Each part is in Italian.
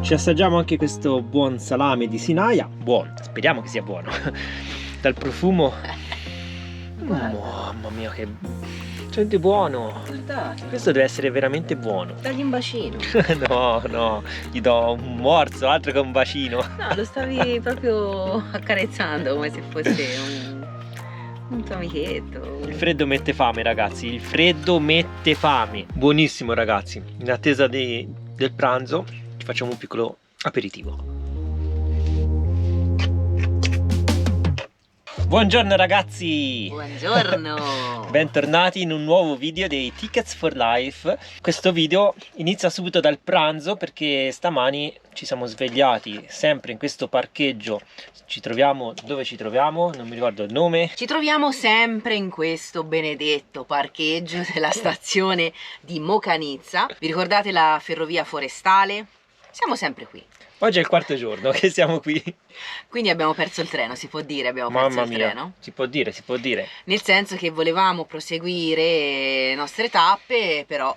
Ci assaggiamo anche questo buon salame di Sinaia. Buono, speriamo che sia buono. Dal profumo. Mamma mia, che sente buono. Guardate. Questo deve essere veramente buono. Dagli un bacino. No, gli do un morso, altro che un bacino. No, lo stavi proprio accarezzando come se fosse un tuo amichetto. Il freddo mette fame, ragazzi, il freddo mette fame. Buonissimo, ragazzi. In attesa del pranzo ci facciamo un piccolo aperitivo. Buongiorno ragazzi! Buongiorno! Bentornati in un nuovo video dei Tickets for Life. Questo video inizia subito dal pranzo perché stamani ci siamo svegliati sempre in questo parcheggio. Ci troviamo, dove ci troviamo? Non mi ricordo il nome. Ci troviamo sempre in questo benedetto parcheggio della stazione di Mocanizza. Vi ricordate la ferrovia forestale? Siamo sempre qui. Oggi è il quarto giorno che siamo qui. Quindi abbiamo perso il treno, si può dire, abbiamo perso il treno? Si può dire, si può dire. Nel senso che volevamo proseguire le nostre tappe, però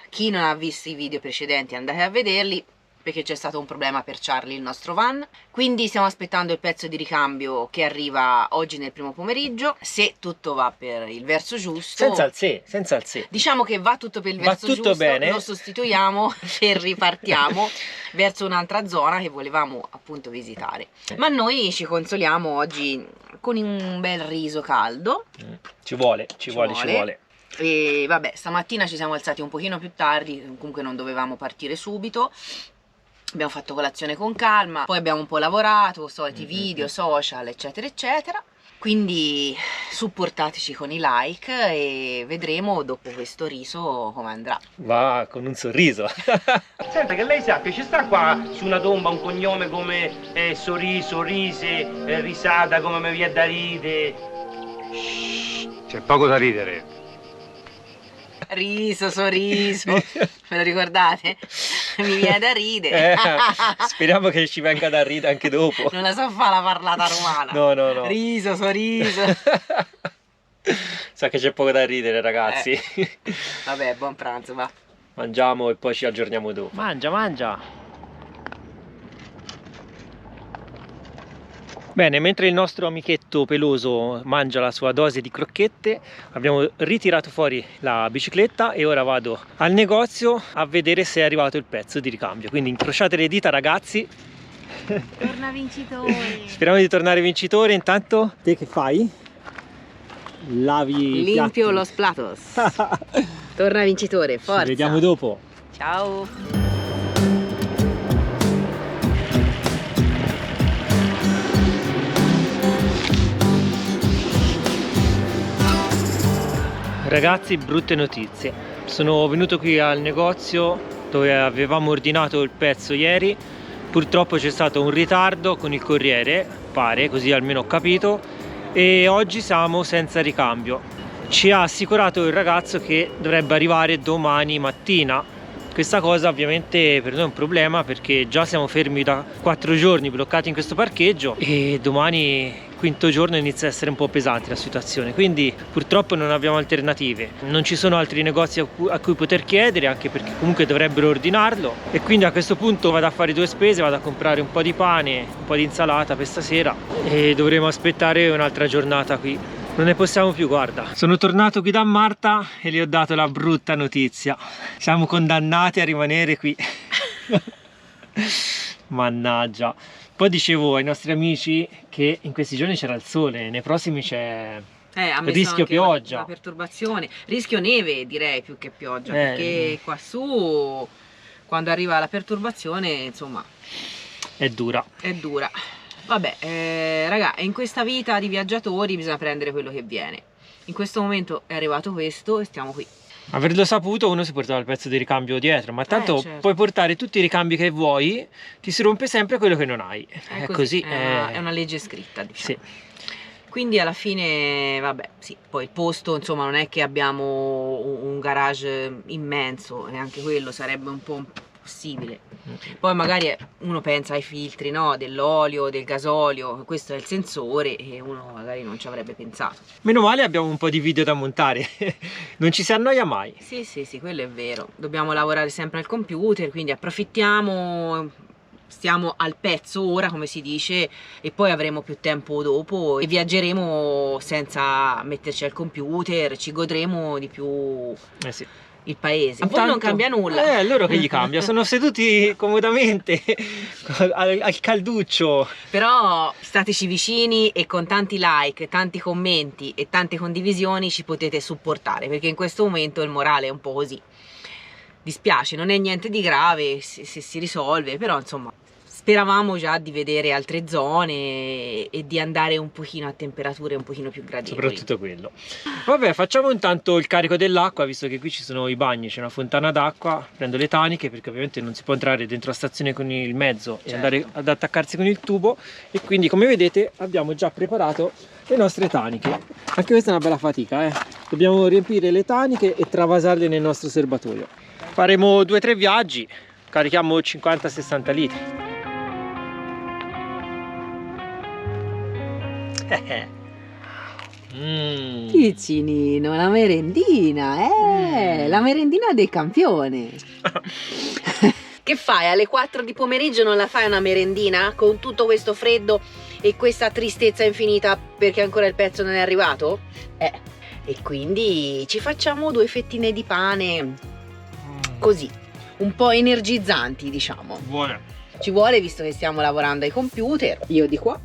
chi non ha visto i video precedenti andate a vederli, perché c'è stato un problema per Charlie, il nostro van. Quindi stiamo aspettando il pezzo di ricambio che arriva oggi nel primo pomeriggio. Se tutto va per il verso giusto, senza il se, senza il se. Diciamo che va tutto per il verso tutto giusto, bene. Lo sostituiamo e ripartiamo verso un'altra zona che volevamo appunto visitare. Ma noi ci consoliamo oggi con un bel riso caldo. Ci vuole. E vabbè, stamattina ci siamo alzati un pochino più tardi, comunque non dovevamo partire subito. Abbiamo fatto colazione con calma, poi abbiamo un po' lavorato, soliti video, social, eccetera eccetera. Quindi supportateci con i like e vedremo dopo questo riso come andrà. Va con un sorriso. Senta, che lei sappia, ci sta qua su una tomba un cognome come Sorriso, Rise, Risata, come mi viene da ridere. C'è poco da ridere. Riso, sorriso, ve lo ricordate? Mi viene da ridere. Speriamo che ci venga da ridere anche dopo. Non la so fare la parlata romana. No. Riso, sorriso. Sa che c'è poco da ridere, ragazzi. Vabbè, buon pranzo, va. Mangiamo e poi ci aggiorniamo dopo. Mangia. Bene, mentre il nostro amichetto peloso mangia la sua dose di crocchette, abbiamo ritirato fuori la bicicletta e ora vado al negozio a vedere se è arrivato il pezzo di ricambio. Quindi incrociate le dita, ragazzi. Torna vincitore. Speriamo di tornare vincitore. Intanto, te che fai? Lavi i piatti. Limpio los platos. Torna vincitore, forza. Ci vediamo dopo. Ciao. Ragazzi, brutte notizie. Sono venuto qui al negozio dove avevamo ordinato il pezzo ieri. Purtroppo c'è stato un ritardo con il corriere, pare, così almeno ho capito, e oggi siamo senza ricambio. Ci ha assicurato il ragazzo che dovrebbe arrivare domani mattina. Questa cosa ovviamente per noi è un problema perché già siamo fermi da 4 giorni bloccati in questo parcheggio e domani, quinto giorno, inizia a essere un po' pesante la situazione, quindi purtroppo non abbiamo alternative. Non ci sono altri negozi a cui poter chiedere, anche perché comunque dovrebbero ordinarlo, e quindi a questo punto vado a fare due spese, vado a comprare un po' di pane, un po' di insalata per stasera e dovremo aspettare un'altra giornata qui. Non ne possiamo più, guarda. Sono tornato qui da Marta e le ho dato la brutta notizia. Siamo condannati a rimanere qui. Mannaggia. Poi dicevo ai nostri amici che in questi giorni c'era il sole, nei prossimi c'è rischio pioggia. Una perturbazione, rischio neve direi più che pioggia, perché qua su quando arriva la perturbazione, insomma, è dura. È dura. Vabbè, raga, in questa vita di viaggiatori bisogna prendere quello che viene. In questo momento è arrivato questo e stiamo qui. Averlo saputo, uno si portava il pezzo di ricambio dietro, ma tanto certo, puoi portare tutti i ricambi che vuoi, ti si rompe sempre quello che non hai. È così. È una legge scritta, diciamo. Sì. Quindi alla fine, vabbè, sì, poi il posto, insomma, non è che abbiamo un garage immenso, neanche quello sarebbe un po' possibile. Poi magari uno pensa ai filtri, no? Dell'olio, del gasolio, questo è il sensore e uno magari non ci avrebbe pensato. Meno male abbiamo un po' di video da montare, non ci si annoia mai. Sì, quello è vero. Dobbiamo lavorare sempre al computer, quindi approfittiamo stiamo al pezzo ora, come si dice, e poi avremo più tempo dopo e viaggeremo senza metterci al computer, ci godremo di più Sì. il paese. A voi non cambia nulla. Loro che gli cambia? Sono seduti comodamente al calduccio. Però stateci vicini e con tanti like, tanti commenti e tante condivisioni ci potete supportare, perché in questo momento il morale è un po' così. Dispiace, non è niente di grave se si risolve, però insomma speravamo già di vedere altre zone e di andare un pochino a temperature un pochino più gradevoli. Soprattutto quello. Vabbè, facciamo intanto il carico dell'acqua, visto che qui ci sono i bagni, c'è una fontana d'acqua. Prendo le taniche, perché ovviamente non si può entrare dentro la stazione con il mezzo e andare ad attaccarsi con il tubo, e quindi come vedete abbiamo già preparato le nostre taniche. Anche questa è una bella fatica, dobbiamo riempire le taniche e travasarle nel nostro serbatoio. Faremo 2-3 viaggi, carichiamo 50-60 litri. Piccinino, la merendina, la merendina del campione. Che fai? Alle 4 di pomeriggio non la fai una merendina? Con tutto questo freddo e questa tristezza infinita perché ancora il pezzo non è arrivato? E quindi ci facciamo 2 fettine di pane, così, un po' energizzanti, diciamo. Buone. Ci vuole, visto che stiamo lavorando ai computer, io di qua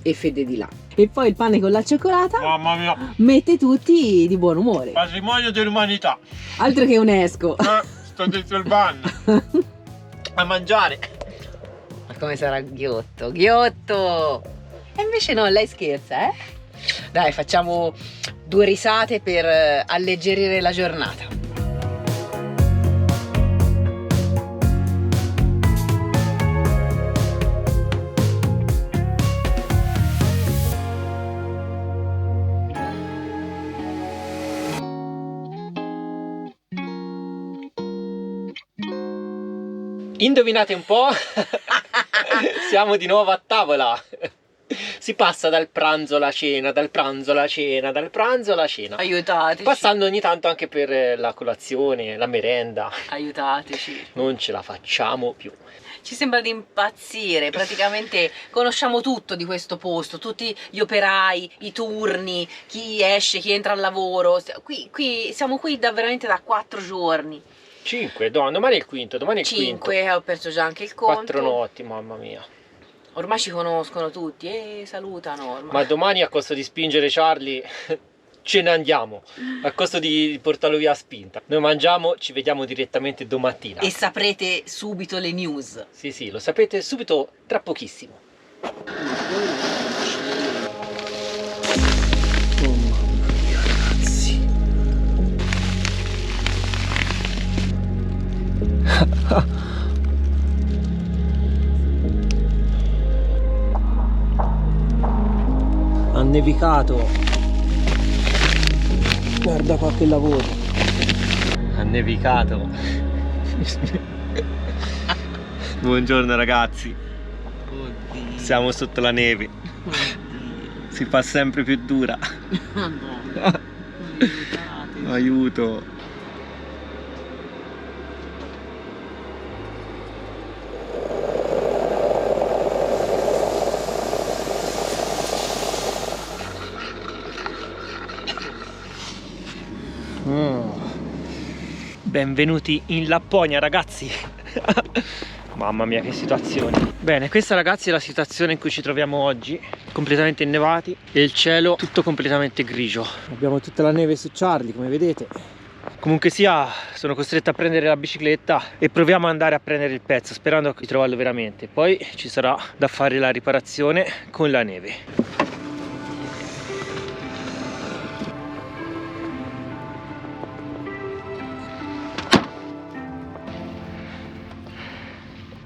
e Fede di là. E poi il pane con la cioccolata, Mamma mia, mette tutti di buon umore. patrimonio dell'umanità. Altro che UNESCO. Sto dentro il bagno a mangiare. Ma come sarà ghiotto, ghiotto! E invece no, lei scherza, Dai, facciamo 2 risate per alleggerire la giornata. Indovinate un po'? Siamo di nuovo a tavola. Si passa dal pranzo alla cena, dal pranzo alla cena, dal pranzo alla cena. Aiutateci. Passando ogni tanto anche per la colazione, la merenda. Aiutateci. Non ce la facciamo più. Ci sembra di impazzire, praticamente conosciamo tutto di questo posto, tutti gli operai, i turni, chi esce, chi entra al lavoro. Siamo qui veramente da 4 giorni. 5, domani è il quinto, domani è il 5, ho perso già anche il conto. 4 notti, mamma mia. Ormai ci conoscono tutti e salutano ormai. Ma domani, a costo di spingere Charlie, ce ne andiamo. A costo di portarlo via a spinta. Noi mangiamo, ci vediamo direttamente domattina. E saprete subito le news. Sì, lo sapete subito, tra pochissimo. Ha nevicato. Guarda qua che lavoro. Ha nevicato. Buongiorno ragazzi. Oddio. Siamo sotto la neve. Oddio. Si fa sempre più dura. No. Aiuto. Benvenuti in Lapponia ragazzi. Mamma mia che situazione. Bene, questa ragazzi è la situazione in cui ci troviamo oggi. Completamente innevati e il cielo tutto completamente grigio. Abbiamo tutta la neve su Charlie, come vedete. Comunque sia, sono costretto a prendere la bicicletta e proviamo ad andare a prendere il pezzo, sperando di trovarlo veramente. Poi ci sarà da fare la riparazione con la neve.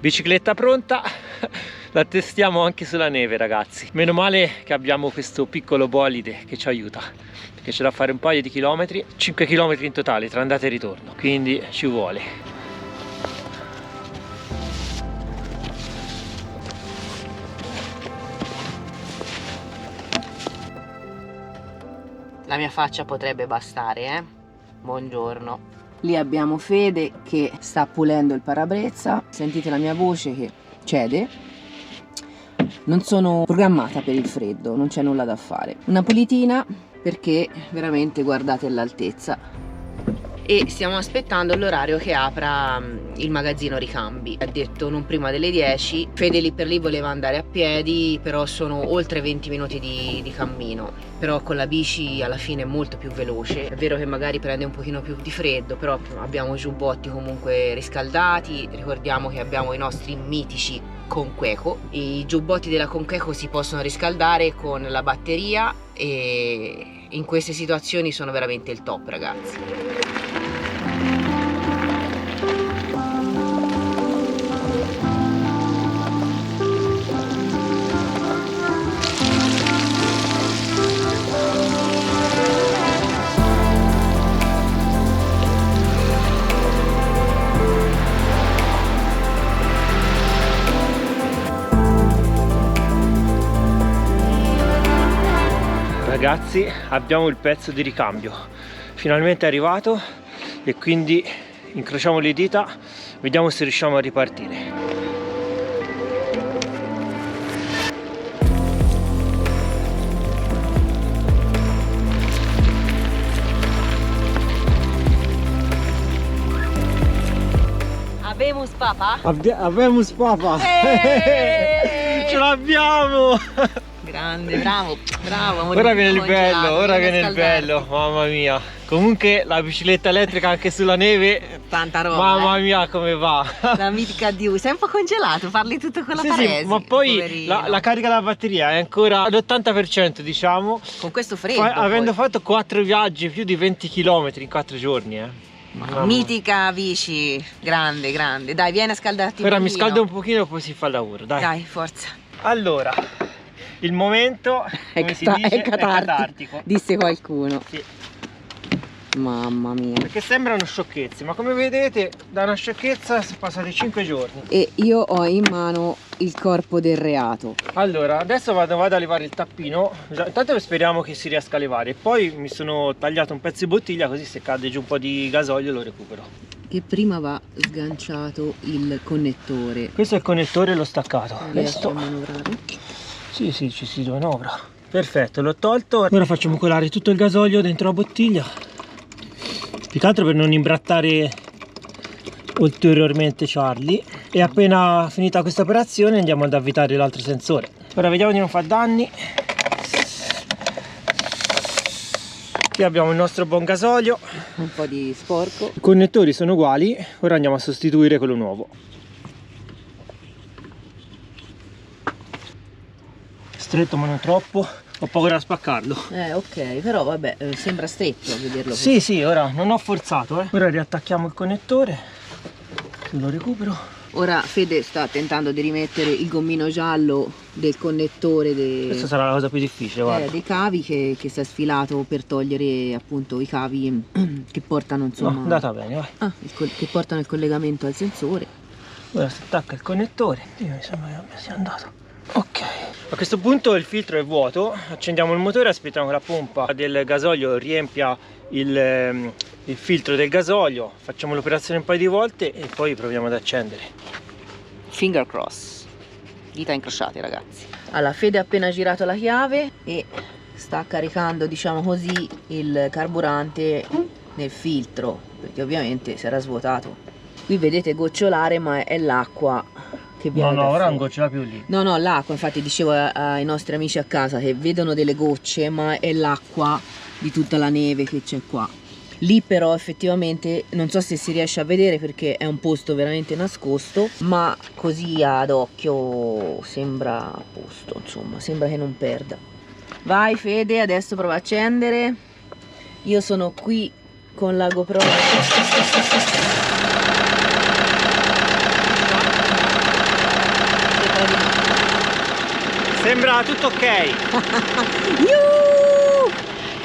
Bicicletta pronta, la testiamo anche sulla neve ragazzi. Meno male che abbiamo questo piccolo bolide che ci aiuta, perché c'è da fare un paio di chilometri, 5 chilometri in totale tra andata e ritorno, quindi ci vuole. La mia faccia potrebbe bastare, Buongiorno. Lì abbiamo Fede che sta pulendo il parabrezza. Sentite la mia voce che cede. Non sono programmata per il freddo, non c'è nulla da fare. Una pulitina perché veramente guardate l'altezza. E stiamo aspettando l'orario che apra il magazzino ricambi. Ha detto non prima delle 10. Fede lì per lì voleva andare a piedi, però sono oltre 20 minuti di cammino. Però con la bici alla fine è molto più veloce. È vero che magari prende un pochino più di freddo, però abbiamo i giubbotti comunque riscaldati. Ricordiamo che abbiamo i nostri mitici Conqueco. I giubbotti della Conqueco si possono riscaldare con la batteria e in queste situazioni sono veramente il top, ragazzi. Ragazzi, abbiamo il pezzo di ricambio, finalmente è arrivato e quindi incrociamo le dita, vediamo se riusciamo a ripartire. Abemus papa? Abemus papa! Ce l'abbiamo! Grande, bravo, bravo. Ora viene il bello, ora viene il bello, mamma mia. Comunque la bicicletta elettrica anche sulla neve, tanta roba. Mamma mia come va. La mitica Diu, sei un po' congelato, parli tutto con la paresi. Sì, ma poi la carica della batteria è ancora all'80% diciamo. Con questo freddo. Avendo fatto 4 viaggi, più di 20 km in 4 giorni. Mitica bici, grande, grande. Dai, vieni a scaldarti. Ora mi scaldo un pochino e poi si fa il lavoro, dai. Dai, forza. Allora, il momento, come si dice, è catartico. Disse qualcuno. Sì. Mamma mia. Perché sembrano sciocchezze, ma come vedete da una sciocchezza sono passati 5 giorni. E io ho in mano il corpo del reato. Allora, adesso vado a levare il tappino. Intanto speriamo che si riesca a levare. Poi mi sono tagliato un pezzo di bottiglia, così se cade giù un po' di gasolio lo recupero. Che prima va sganciato il connettore. Questo è il connettore e l'ho staccato. Riesci a manovrare? Sì, ci si manovra. Perfetto, l'ho tolto. Ora facciamo colare tutto il gasolio dentro la bottiglia. Più che altro per non imbrattare ulteriormente Charlie. E appena finita questa operazione andiamo ad avvitare l'altro sensore. Ora vediamo di non far danni. Qui abbiamo il nostro buon gasolio. Un po' di sporco. I connettori sono uguali, ora andiamo a sostituire quello nuovo. Stretto ma non troppo. Ho paura a spaccarlo. Ok, però vabbè, sembra stretto a vederlo. Sì, ora non ho forzato. Ora riattacchiamo il connettore. Lo recupero. Ora Fede sta tentando di rimettere il gommino giallo del connettore Questa sarà la cosa più difficile, guarda. dei cavi che si è sfilato per togliere appunto i cavi che portano insomma. No, andata bene, vai. Che portano il collegamento al sensore. Ora si attacca il connettore. Io mi sembra che sia andato. Ok, a questo punto il filtro è vuoto, accendiamo il motore, aspettiamo che la pompa del gasolio riempia il filtro del gasolio, facciamo l'operazione un paio di volte e poi proviamo ad accendere. Finger cross, dita incrociate ragazzi. Allora Fede ha appena girato la chiave e sta caricando, diciamo così, il carburante nel filtro, perché ovviamente si era svuotato. Qui vedete gocciolare, ma è l'acqua che viene no, ora non gocciola più lì. No, l'acqua, infatti dicevo ai nostri amici a casa che vedono delle gocce, ma è l'acqua di tutta la neve che c'è qua. Lì però effettivamente non so se si riesce a vedere perché è un posto veramente nascosto, ma così ad occhio sembra a posto, insomma, sembra che non perda. Vai Fede, adesso prova a accendere. Io sono qui con la GoPro. Sembra tutto ok.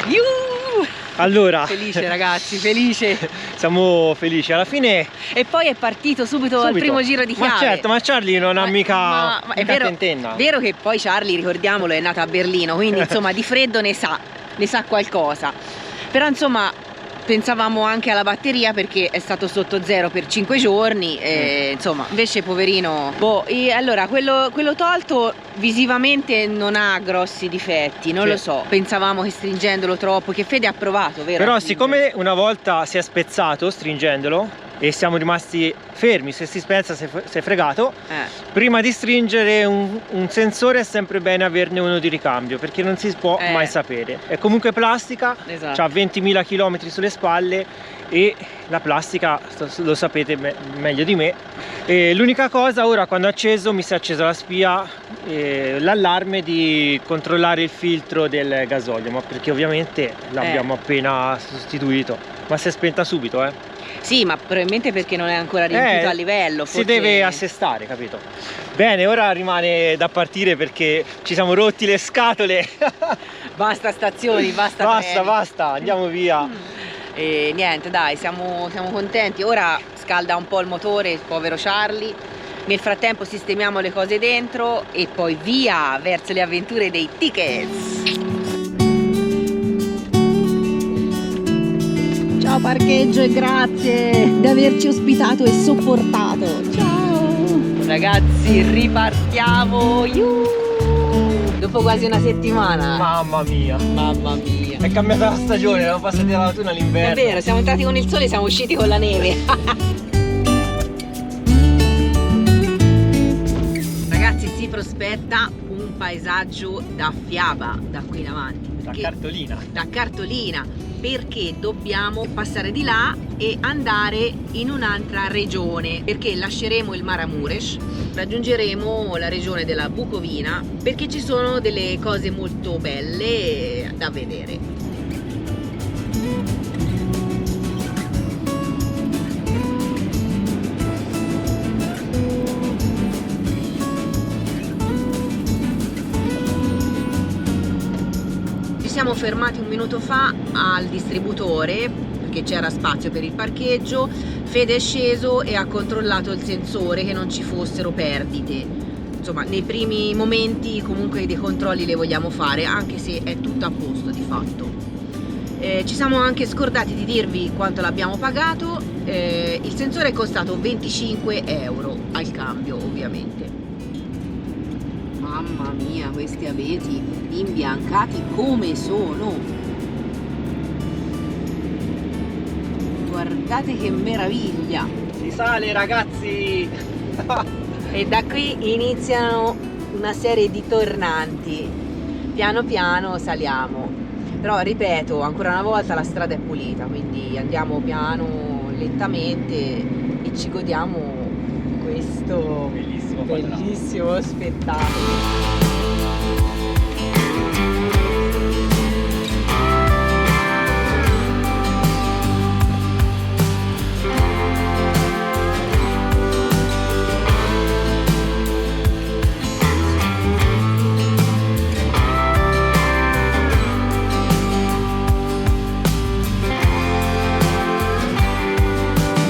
Yuuu! Allora, felice ragazzi, felice. Siamo felici alla fine. E poi è partito subito al primo giro di chiave. Ma certo, ma Charlie non ha mica ma è vero, tentenna. Vero che poi Charlie, ricordiamolo, è nata a Berlino, quindi insomma di freddo ne sa qualcosa. Però insomma pensavamo anche alla batteria perché è stato sotto zero per 5 giorni, insomma, invece poverino, allora quello tolto visivamente non ha grossi difetti, non lo so, pensavamo che stringendolo troppo, che Fede ha provato, vero? Però siccome una volta si è spezzato stringendolo e siamo rimasti fermi, se si spezza si è fregato, prima di stringere un sensore è sempre bene averne uno di ricambio, perché non si può mai sapere. È comunque plastica, esatto. ha 20.000 km sulle spalle e la plastica lo sapete meglio di me. L'unica cosa, ora quando ho acceso mi si è accesa la spia, l'allarme di controllare il filtro del gasolio, ma perché ovviamente l'abbiamo appena sostituito, ma si è spenta subito. Sì, ma probabilmente perché non è ancora riempito a livello. Si deve assestare, capito? Bene, ora rimane da partire perché ci siamo rotti le scatole. Basta stazioni, basta treni. Basta, andiamo via. E niente, dai, siamo contenti. Ora scalda un po' il motore, il povero Charlie. Nel frattempo sistemiamo le cose dentro e poi via verso le avventure dei tickets. Ciao parcheggio e grazie di averci ospitato e sopportato. Ciao ragazzi, ripartiamo. Dopo quasi una settimana. Mamma mia. È cambiata la stagione, siamo passati dall'autunno all'inverno. È vero, siamo entrati con il sole e siamo usciti con la neve. Ragazzi, si prospetta un paesaggio da fiaba da qui in avanti. Da cartolina. Da cartolina. Perché dobbiamo passare di là e andare in un'altra regione, perché lasceremo il Maramuresh, raggiungeremo la regione della Bucovina, perché ci sono delle cose molto belle da vedere. Siamo fermati un minuto fa al distributore perché c'era spazio per il parcheggio. Fede è sceso e ha controllato il sensore che non ci fossero perdite. Insomma, nei primi momenti comunque dei controlli le vogliamo fare, anche se è tutto a posto di fatto. Ci siamo anche scordati di dirvi quanto l'abbiamo pagato. Il sensore è costato 25 euro al cambio, ovviamente. Mamma mia, questi abeti imbiancati come sono! Guardate che meraviglia! Si sale ragazzi! E da qui iniziano una serie di tornanti. Piano piano saliamo. Però ripeto, ancora una volta la strada è pulita, quindi andiamo piano, lentamente e ci godiamo questo bellissimo spettacolo.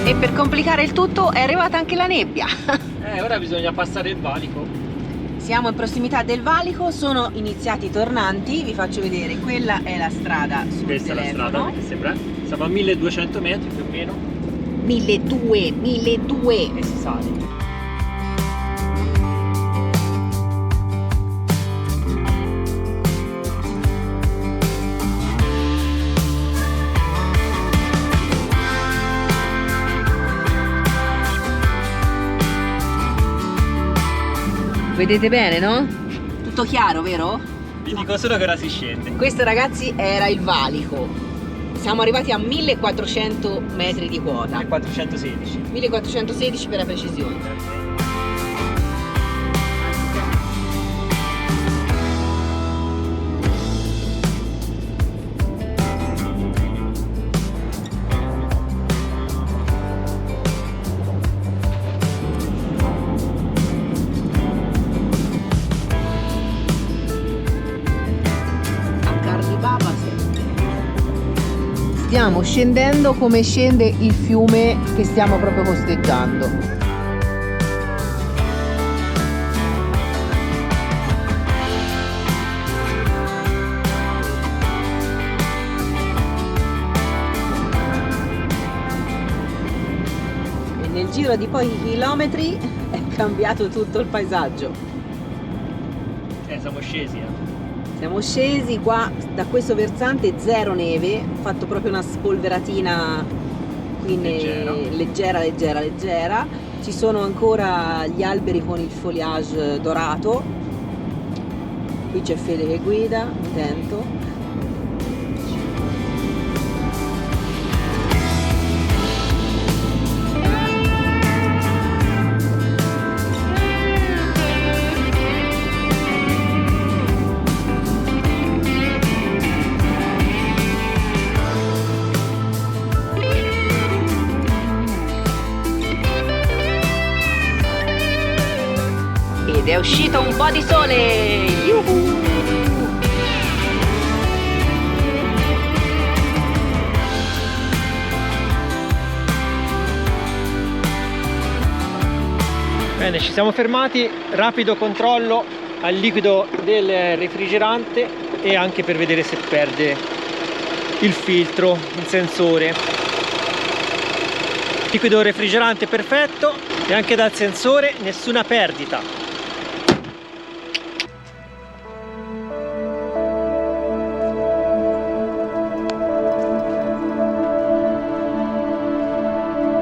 E per complicare il tutto è arrivata anche la nebbia. Ora bisogna passare il valico. Siamo in prossimità del valico, sono iniziati i tornanti, vi faccio vedere, quella è la strada sul Questa telefono. è la strada, perché sembra. Siamo a 1200 metri più o meno. 1200 E si sale. Vedete bene, no? Tutto chiaro, vero? Vi dico solo che ora si scende. Questo ragazzi era il valico. Siamo arrivati a 1400 metri di quota. 1416. 1416 per la precisione. Stiamo scendendo come scende il fiume che stiamo proprio costeggiando. giro di pochi chilometri è cambiato tutto il paesaggio. Siamo scesi, Siamo scesi qua da questo versante, zero neve, ho fatto proprio una spolveratina quindi leggera. Ci sono ancora gli alberi con il foliage dorato. Qui c'è Fede che guida, attento. Ed è uscito un po' di sole! Yuhu! Bene, ci siamo fermati, rapido controllo al liquido del refrigerante e anche per vedere se perde il filtro, il sensore. Liquido refrigerante perfetto e anche dal sensore nessuna perdita.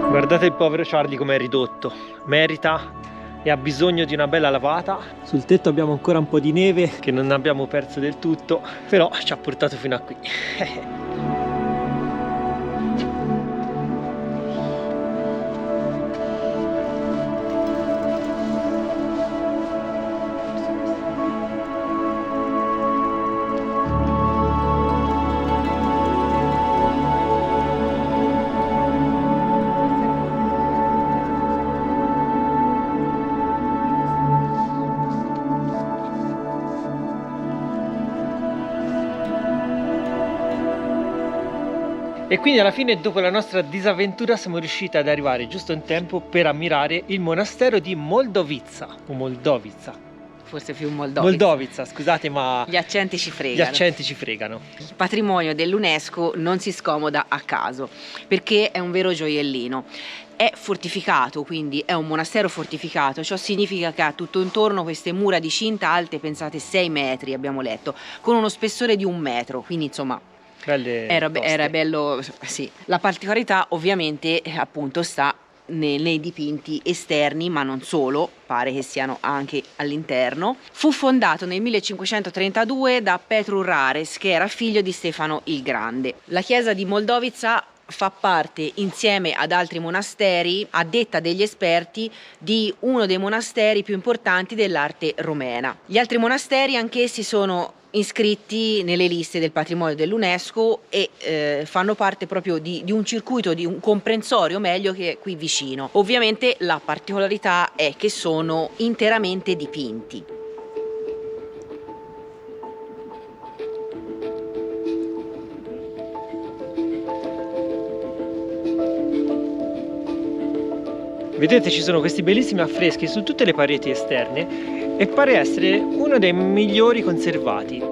Guardate il povero Charlie come è ridotto, merita e ha bisogno di una bella lavata. Sul tetto abbiamo ancora un po' di neve che non abbiamo perso del tutto, però ci ha portato fino a qui. E quindi alla fine, dopo la nostra disavventura, siamo riusciti ad arrivare giusto in tempo per ammirare il monastero di Moldovica o Moldovica. Forse più Moldovica. Moldovica, scusate, ma Gli accenti ci gli fregano. accenti ci fregano. Il patrimonio dell'UNESCO non si scomoda a caso, perché è un vero gioiellino. È fortificato, quindi è un monastero fortificato, ciò significa che ha tutto intorno queste mura di cinta alte, pensate 6 metri abbiamo letto, con uno spessore di 1 metro, quindi insomma era bello, sì. La particolarità ovviamente appunto sta nei dipinti esterni, ma non solo, pare che siano anche all'interno. Fu fondato nel 1532 da Petru Rares, che era figlio di Stefano il Grande. La chiesa di Moldovica fa parte, insieme ad altri monasteri, a detta degli esperti, di uno dei monasteri più importanti dell'arte romena. Gli altri monasteri anch'essi sono iscritti nelle liste del patrimonio dell'UNESCO e fanno parte proprio di un circuito, di un comprensorio meglio, che è qui vicino. Ovviamente la particolarità è che sono interamente dipinti. Vedete, ci sono questi bellissimi affreschi su tutte le pareti esterne e pare essere uno dei migliori conservati.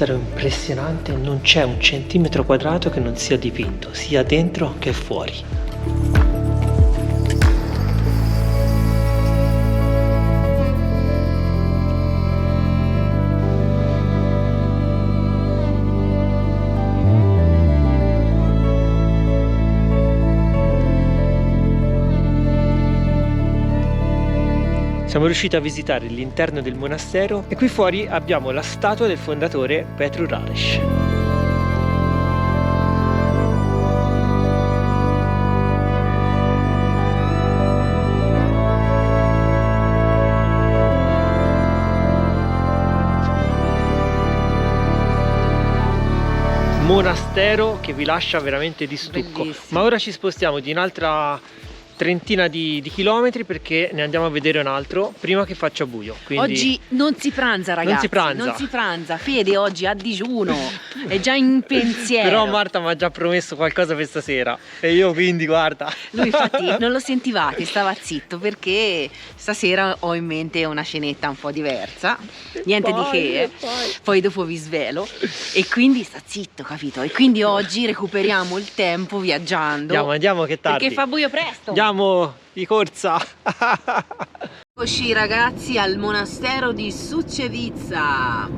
monastero impressionante, non c'è un centimetro quadrato che non sia dipinto, sia dentro che fuori. Siamo riusciti a visitare l'interno del monastero e qui fuori abbiamo la statua del fondatore Petru Rareș. Monastero che vi lascia veramente di stucco. Bellissimo. Ma ora ci spostiamo di un'altra trentina di chilometri perché ne andiamo a vedere un altro prima che faccia buio. Quindi... Oggi non si pranza, ragazzi. Non si pranza. Non si pranza. Fede oggi a digiuno, è già in pensiero. Però Marta mi ha già promesso qualcosa per stasera e io quindi guarda. Lui infatti non lo sentivate, stava zitto perché stasera ho in mente una cenetta un po' diversa. Niente di che, poi dopo vi svelo. E quindi sta zitto, capito? E quindi oggi recuperiamo il tempo viaggiando. Andiamo che tardi. Perché fa buio presto. Andiamo di corsa. Eccoci ragazzi al monastero di Sucevica.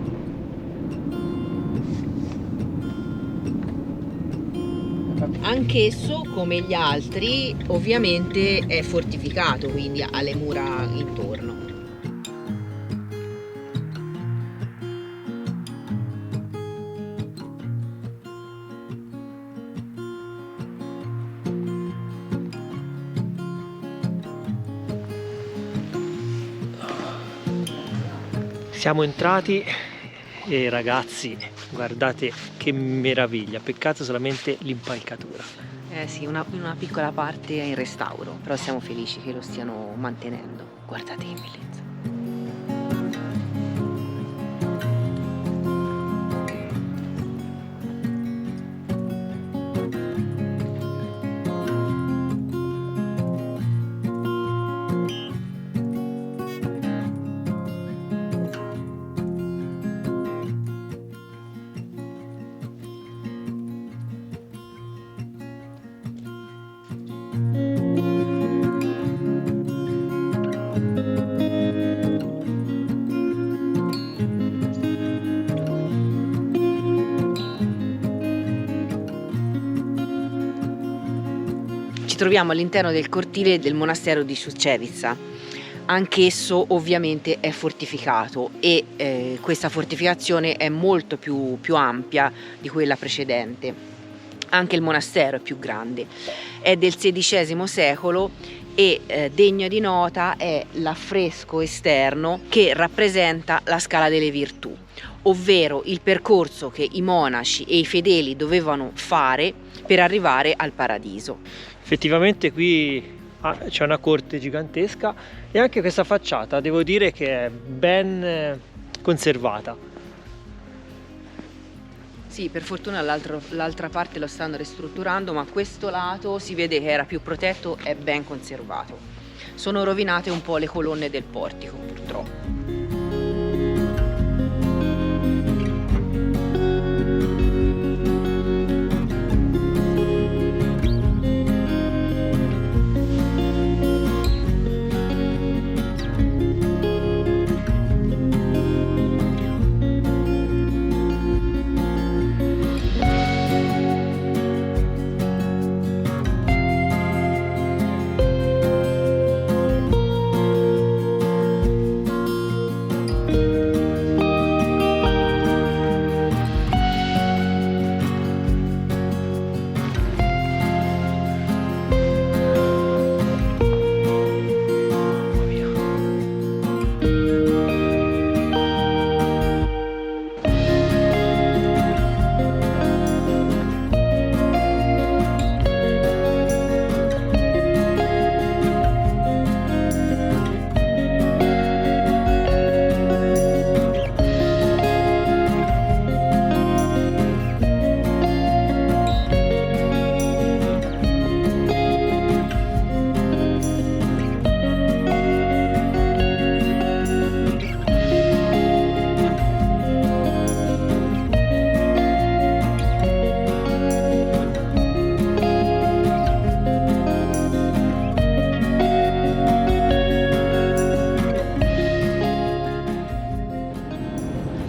Anch'esso, come gli altri, ovviamente è fortificato, quindi ha le mura intorno. Siamo entrati e ragazzi, guardate che meraviglia, peccato solamente l'impalcatura. Eh sì, una piccola parte è in restauro, però siamo felici che lo stiano mantenendo. Guardate che bellezza. Ci troviamo all'interno del cortile del monastero di Sucevica. Anch'esso ovviamente è fortificato e questa fortificazione è molto più ampia di quella precedente. Anche il monastero è più grande, è del XVI secolo e degno di nota è l'affresco esterno che rappresenta la scala delle virtù, ovvero il percorso che i monaci e i fedeli dovevano fare per arrivare al paradiso. Effettivamente qui c'è una corte gigantesca e anche questa facciata devo dire che è ben conservata. Sì, per fortuna l'altra parte lo stanno ristrutturando, ma questo lato si vede che era più protetto e ben conservato. Sono rovinate un po' le colonne del portico, purtroppo.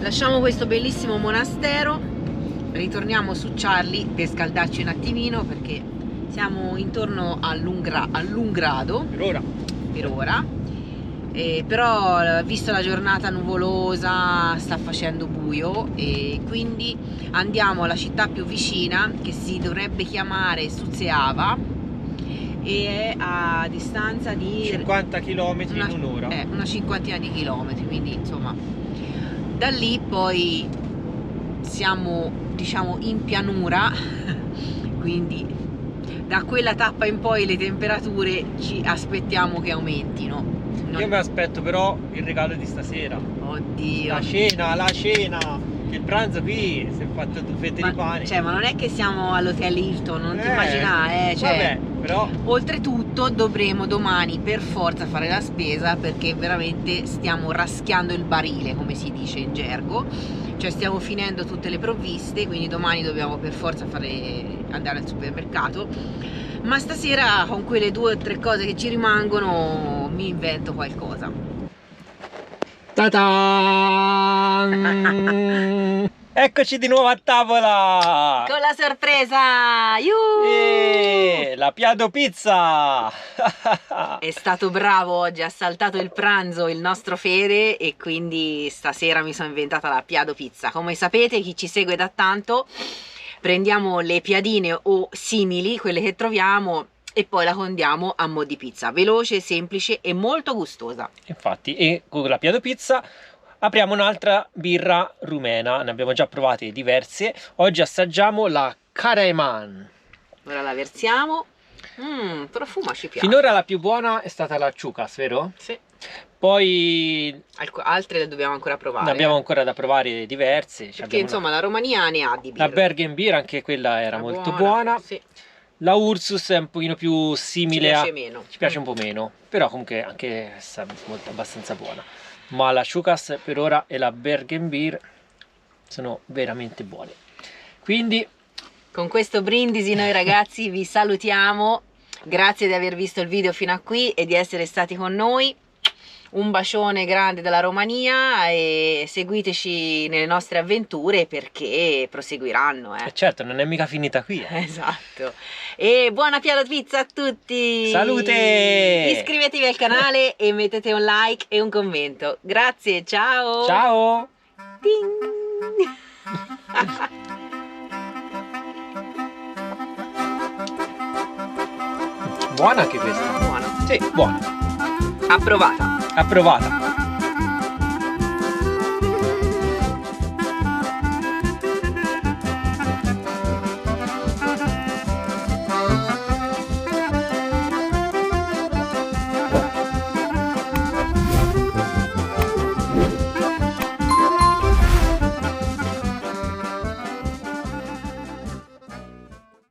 Lasciamo questo bellissimo monastero, ritorniamo su Charlie per scaldarci un attimino perché siamo intorno all'Ungrado per ora. Però visto la giornata nuvolosa sta facendo buio e quindi andiamo alla città più vicina che si dovrebbe chiamare Suceava e è a distanza di 50 km in un'ora. Una cinquantina di chilometri, quindi insomma da lì poi siamo diciamo in pianura quindi da quella tappa in poi le temperature ci aspettiamo che aumentino. Io mi aspetto però il regalo di stasera. Oddio. La cena. Il pranzo qui si è fatto due fette di pane. Cioè, ma non è che siamo all'hotel Hilton, non ti immaginare, cioè, vabbè, però oltretutto dovremo domani per forza fare la spesa perché veramente stiamo raschiando il barile, come si dice in gergo. Cioè stiamo finendo tutte le provviste, quindi domani dobbiamo per forza andare al supermercato. Ma stasera con quelle 2 o 3 cose che ci rimangono mi invento qualcosa. Ta-tan! Eccoci di nuovo a tavola! Con la sorpresa! La Piado Pizza! È stato bravo oggi, ha saltato il pranzo il nostro Fede e quindi stasera mi sono inventata la Piado Pizza. Come sapete, chi ci segue da tanto, prendiamo le piadine o simili, quelle che troviamo, e poi la condiamo a mo' di pizza, veloce, semplice e molto gustosa. Infatti, e con la Piado Pizza apriamo un'altra birra rumena, ne abbiamo già provate diverse. Oggi assaggiamo la Karaman. Ora la versiamo. Profuma ci piace. Finora la più buona è stata la Ciucas, vero? Sì. Poi altre le dobbiamo ancora provare. ne abbiamo ancora da provare diverse. Perché insomma la Romania ne ha di birra. La Bergen Beer, anche quella era molto buona. Sì. La Ursus è un pochino più simile ci piace meno. Ci piace un po' meno, però comunque anche essa è abbastanza buona. Ma la Ciucas per ora e la Bergen Beer sono veramente buone. Quindi con questo brindisi noi ragazzi vi salutiamo. Grazie di aver visto il video fino a qui e di essere stati con noi. Un bacione grande dalla Romania e seguiteci nelle nostre avventure perché proseguiranno. Certo, non è mica finita qui. Esatto. E buona Piado Pizza a tutti! Salute! Iscrivetevi al canale e mettete un like e un commento. Grazie, ciao! Ciao! Ding. Buona anche questa. Buona. Sì, buona. Approvata. Approvata.